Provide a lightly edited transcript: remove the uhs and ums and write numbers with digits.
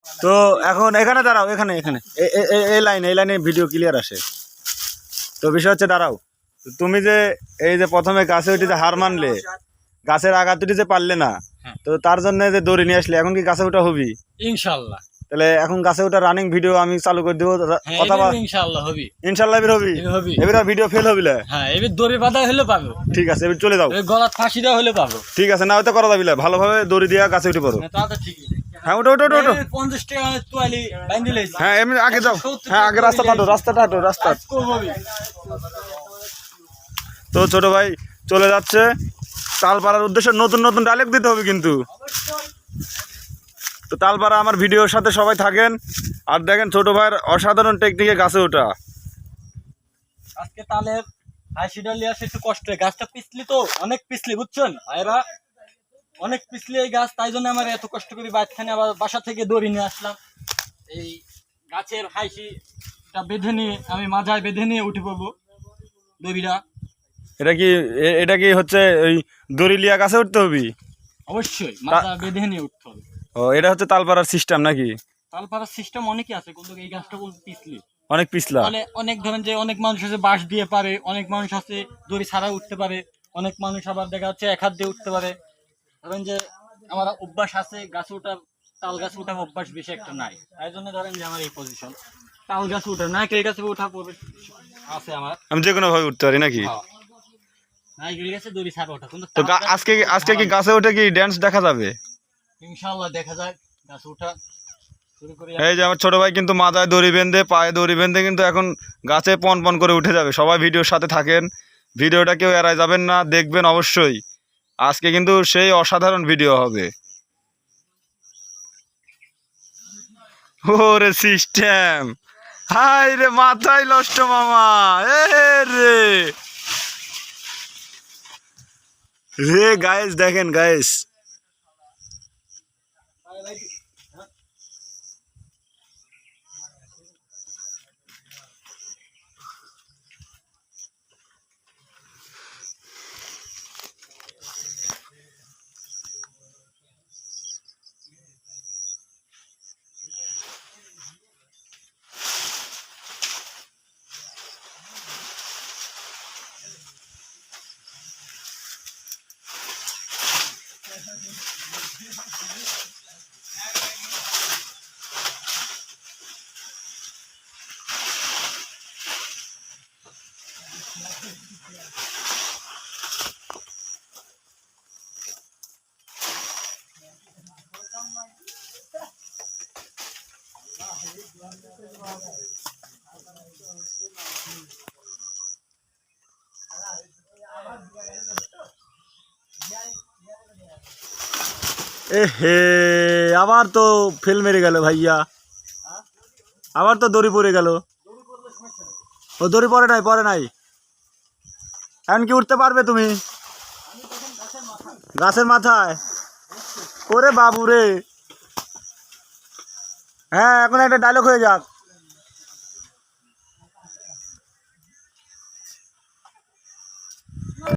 তো এখন এখানে দাঁড়াও, এখানে এখানে এই লাইনে ভিডিও ক্লিয়ার আসে। তো বিষয় হচ্ছে দাঁড়াও, তুমি যে এই যে প্রথমে গাছে উঠে যে হার মানলে, গাছের আঘাত উঠে যে পারলে না, তো তার জন্য যে দড়ি নিয়ে আসলে, এখন কি গাছে ওঠা হবি? ইনশাআল্লাহ। তাহলে এখন গাছে ওঠা রানিং ভিডিও আমি চালু করে দেবো, কথা ইনশাআল্লাহ হবি, ইনশাল্লাহ এবার হবি, এবার ভিডিও ফেল হবি। হ্যাঁ এবার দড়ি বাঁধা হলে পাবো। ঠিক আছে, এবার চলে যাও, গলাত ফাঁসি দেওয়া হলে পাবো। ঠিক আছে, না হয়তো করা যাবি, ভালোভাবে দড়ি দিয়ে গাছে উঠে পড়ো। হ্যাঁ ওটো ওটো ওটো, 50 টাকা তোয়ালি বাঁধিলে। হ্যাঁ এমনি আগে যাও, হ্যাঁ আগে রাস্তাটা হাঁটো রাস্তা। তো ছোট ভাই চলে যাচ্ছে তালপাড়ার উদ্দেশ্যে। নতুন নতুন ডায়লগ দিতে হবে কিন্তু। তো তালপাড়া আমার ভিডিওর সাথে সবাই থাকেন, আর দেখেন ছোট ভাইয়ের অসাধারণ টেকনিকে গাছে ওঠা। আজকে তালের হাসি ডালি আসে একটু কষ্ট, গাছটা পিছলি তো অনেক পিছলি, বুঝছেন ভাইরা, অনেক পিছলি এই গাছ, তাই জন্য আমার এত কষ্ট করি বাচ্চাখানে আবার বাসা থেকে দড়ি নিয়ে আসলাম। এই গাছের হাসিটা বেঁধে নিয়ে আমি মাজায় বেঁধে নিয়ে উঠে পড়বো দড়িটা। এটা কি হচ্ছে ওই দড়ি লিয়া গাছে উঠতে হবে? অবশ্যই মাজা বেঁধে নিয়ে উঠতে হবে। ও, এটা হচ্ছে তালপাড়ার সিস্টেম নাকি? তালপাড়ার সিস্টেম অনেকই আছে, কিন্তু এই গাছটা বলতে পিছলি, অনেক পিছলা। অনেক ধরেন যে অনেক মানুষ আছে বাঁশ দিয়ে পারে, অনেক মানুষ আছে দড়ি ছাড়া উঠতে পারে, অনেক মানুষ আবার দেখা যাচ্ছে এক হাত দিয়ে উঠতে পারে। ধরেন যে আমার অভ্যাস আছে গাছে ওঠার, তাল গাছে ওঠার অভ্যাস বেশি একটা নাই, তাই জন্য ধরেন যে আমার এই পজিশন। তাল গাছে ওঠা, নারকেল গাছে ওঠা আছে আমার, আমি যে কোনো ভাবে উঠতে পারি নাকি? নারকেল গাছে দড়ি ছাড়া ওঠা। কিন্তু তো আজকে কি গাছে উঠে কি ড্যান্স দেখা যাবে? ইনশাআল্লাহ দেখা যায় গাছে ওঠা শুরু করি। এই যে আমার ছোট ভাই কিন্তু মাথায় দড়ি বেঁধে পায়ে দড়ি বেঁধে কিন্তু এখন গাছে পন পন করে উঠে যাবে। সবাই ভিডিওর সাথে থাকেন, ভিডিওটা কেউ এড়ায় যাবেন না, দেখবেন অবশ্যই। আজকে কিন্তু সেই অসাধারণ ভিডিও হবে। ওরে সিস্টেম, হাই রে মাথায় নষ্ট মামা, রে রে গাইস, দেখেন গাইস, হে আবার তো ফেল মেরে গেল ভাইয়া, আবার তো দড়ি পড়ে গেল। ও দড়ি পড়ে নাই, এখন কি উঠতে পারবে তুমি? গাছের মাথায়? ওরে বাবু রে, হ্যাঁ এখন একটা ডায়লগ হয়ে যাক।